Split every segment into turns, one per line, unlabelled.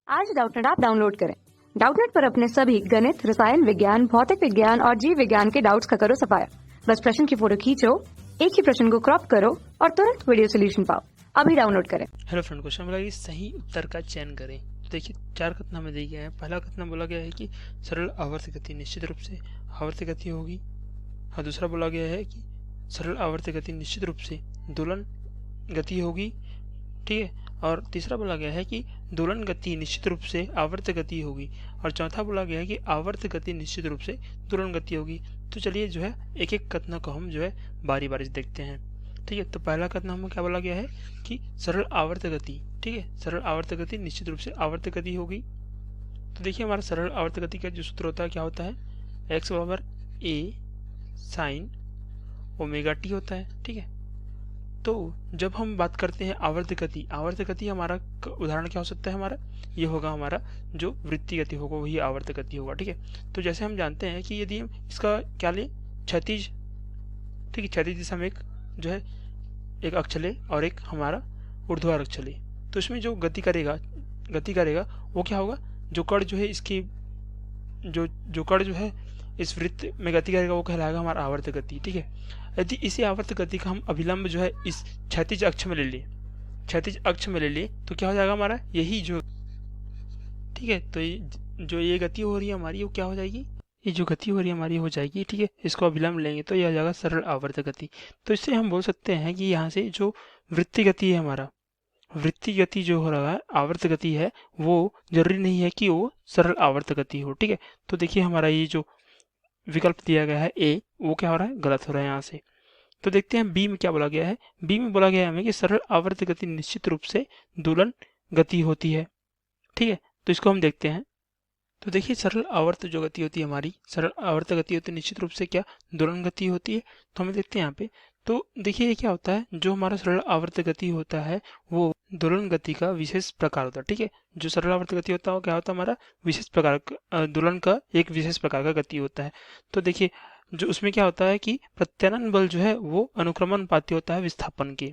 आज Doubtnut app download करें। Doubtnut पर अपने सभी गणित, रसायन विज्ञान, भौतिक विज्ञान और जीव विज्ञान के डाउट्स का करो सफाया। बस प्रश्न की फोटो खींचो, एक ही प्रश्न को क्रॉप करो और तुरंत वीडियो सोल्यूशन पाओ। अभी डाउनलोड करें।
हेलो फ्रेंड, क्वेश्चन बोला कि सही उत्तर का चयन करें। तो देखिए 4 कथन हमें दिए गए हैं। पहला कथन बोला गया है कि सरल आवर्त गति निश्चित रूप से आवर्त गति होगी, और दूसरा बोला गया है कि सरल आवर्त गति निश्चित रूप से दोलन गति होगी, ठीक है। और तीसरा बोला गया है कि दोलन गति निश्चित रूप से आवर्त गति होगी, और चौथा बोला गया है कि आवर्त गति निश्चित रूप से दोलन गति होगी। तो चलिए जो है एक एक कथनों को हम जो है बारी बारी से देखते हैं, ठीक है। तो पहला कथन हमें क्या बोला गया है कि सरल आवर्त गति, ठीक है, सरल आवर्त गति निश्चित रूप से आवर्त गति होगी। तो देखिए हमारा सरल आवर्त गति का जो सूत्र होता है क्या होता है, x बराबर a साइन ओमेगा टी होता है, ठीक है। तो जब हम बात करते हैं आवर्त गति हमारा उदाहरण क्या हो सकता है, हमारा ये होगा, हमारा जो वृत्तीय गति होगा वही आवर्त गति होगा, ठीक है। तो जैसे हम जानते हैं कि यदि हम इसका क्या लें, क्षैतिज, ठीक है, क्षैतिज दिशा में एक जो है एक अक्ष ले और एक हमारा ऊर्ध्वाधर अक्ष ले, तो इसमें जो गति करेगा वो क्या होगा, जो कण जो है इसकी जो कण जो है इस वृत्त में गति करेगा वो कहलाएगा हमारा आवर्त गति, ठीक है। यदि इसी आवर्त गति का हम अभिलंब जो है इस क्षैतिज अक्ष में ले लिए तो क्या हो जाएगा हमारा यही जो, ठीक है। तो ये गति हो रही है हमारी वो क्या हो जाएगी, ये जो गति हो रही है हमारी हो जाएगी, ठीक है। इसको अभिलंब लेंगे तो यह हो जाएगा सरल आवर्त गति। तो इससे हम बोल सकते हैं कि यहाँ से जो वृत्तीय गति है, हमारा वृत्तीय गति जो हो रहा है आवर्त गति है, वो जरूरी नहीं है कि वो सरल आवर्त गति हो, ठीक है। तो देखिए हमारा ये जो विकल्प दिया गया है ए, वो क्या हो रहा है, गलत हो रहा है यहाँ से। तो देखते हैं बी में क्या बोला गया है। बी में बोला गया है हमें कि सरल आवर्त गति निश्चित रूप से दोलन गति होती है, ठीक है। तो इसको हम देखते हैं। तो देखिए सरल आवर्त जो गति होती है हमारी, सरल आवर्त गति होती है निश्चित रूप से क्या, दोलन गति होती है। तो हमें देखते हैं यहाँ पे, तो देखिए ये क्या होता है, जो हमारा सरल आवर्त गति होता है वो दोलन गति का विशेष प्रकार होता है, ठीक है। जो सरल आवर्त गति होता है वो क्या होता है, हमारा विशेष प्रकार दोलन का एक विशेष प्रकार का गति होता है। तो देखिए जो उसमें क्या होता है कि प्रत्यानयन बल जो है वो अनुक्रमणपाती होता है विस्थापन के,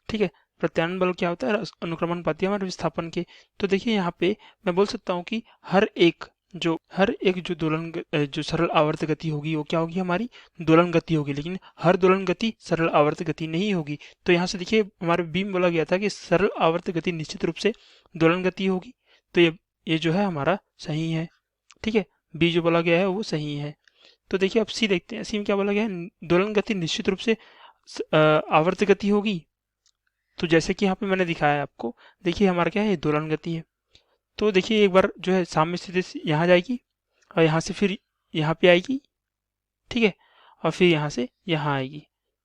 ठीक है। प्रत्यानयन बल क्या होता है, अनुक्रमणपाती हमारे विस्थापन के। तो देखिए यहाँ पे मैं बोल सकता हूँ कि हर एक जो जो सरल आवर्त गति होगी वो क्या होगी, हमारी दोलन गति होगी, लेकिन हर दोलन गति सरल आवर्त गति नहीं होगी। तो यहाँ से देखिए हमारे बी में बोला गया था कि सरल आवर्त गति निश्चित रूप से दोलन गति होगी, तो ये जो है हमारा सही है, ठीक है। बी जो बोला गया है वो सही है। तो देखिए अब सी देखते हैं। सी में क्या बोला गया है, दोलन गति निश्चित रूप से आवर्त गति होगी। तो जैसे कि यहाँ पे मैंने दिखाया है आपको, देखिए हमारा क्या है, दोलन गति है। तो देखिए एक बार जो है साम्य स्थिति यहाँ जाएगी और यहाँ से फिर यहाँ पे आएगी, ठीक है, और फिर यहाँ से यहाँ आएगी।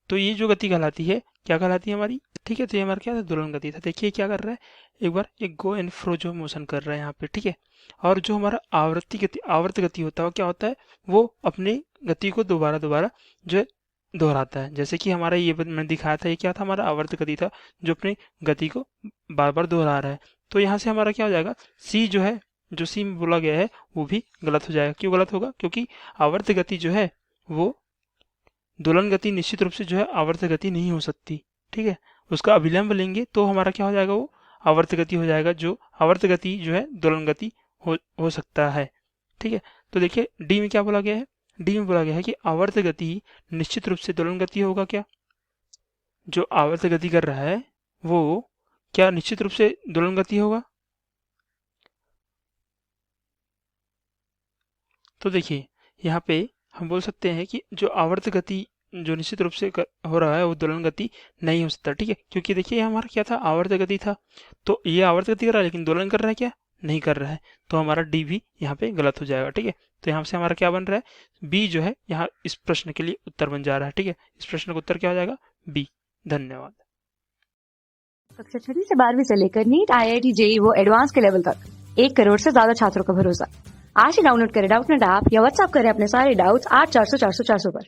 तो ये जो गति कहलाती है क्या कहलाती है हमारी, ठीक है। तो ये हमारा क्या था, दोलन गति था। देखिए क्या कर रहा है, एक बार एक गो एंड फ्रो जो मोशन कर रहा है यहाँ पे, ठीक है। और जो हमारा आवर्त गति होता है वो क्या होता है, वो अपने गति को दोबारा जो है दोहराता है। जैसे कि हमारा ये मैंने दिखाया था, ये क्या था, हमारा आवर्त गति था जो अपनी गति को बार बार दोहरा रहा है। तो यहाँ से हमारा क्या हो जाएगा, सी जो है, जो सी में बोला गया है वो भी गलत हो जाएगा। क्यों गलत होगा, क्योंकि आवर्त गति जो है वो दोलन गति निश्चित रूप से जो है आवर्त गति नहीं हो सकती, ठीक है। उसका अभिलंब लेंगे तो हमारा क्या हो जाएगा, वो आवर्त गति हो जाएगा। जो आवर्त गति जो है दोलन गति हो सकता है, ठीक है। तो देखिए डी में क्या बोला गया है, डी में बोला गया है कि आवर्त गति निश्चित रूप से दोलन गति होगा। क्या, जो आवर्त गति कर रहा है वो क्या निश्चित रूप से दोलन गति होगा। तो देखिए यहाँ पे हम बोल सकते हैं कि जो आवर्त गति जो निश्चित रूप से हो रहा है वो दोलन गति नहीं हो सकता, ठीक है। क्योंकि देखिए हमारा क्या था, आवर्त गति था, तो ये आवर्त गति कर रहा है लेकिन दोलन कर रहा है क्या, नहीं कर रहा है। तो हमारा डी भी यहाँ पे गलत हो जाएगा, ठीक है। तो यहाँ से हमारा क्या बन रहा है, बी जो है यहाँ इस प्रश्न के लिए उत्तर बन जा रहा है, ठीक है। इस प्रश्न का उत्तर क्या हो जाएगा, बी। धन्यवाद।
कक्षा 6 से 12वीं से लेकर नीट, IIT, JEE वो एडवांस के लेवल तक 1 करोड़ से ज्यादा छात्रों का भरोसा। आज ही डाउनलोड करें डाउटनेट ऐप या व्हाट्सएप करें अपने सारे डाउट्स 8400 400 400 पर।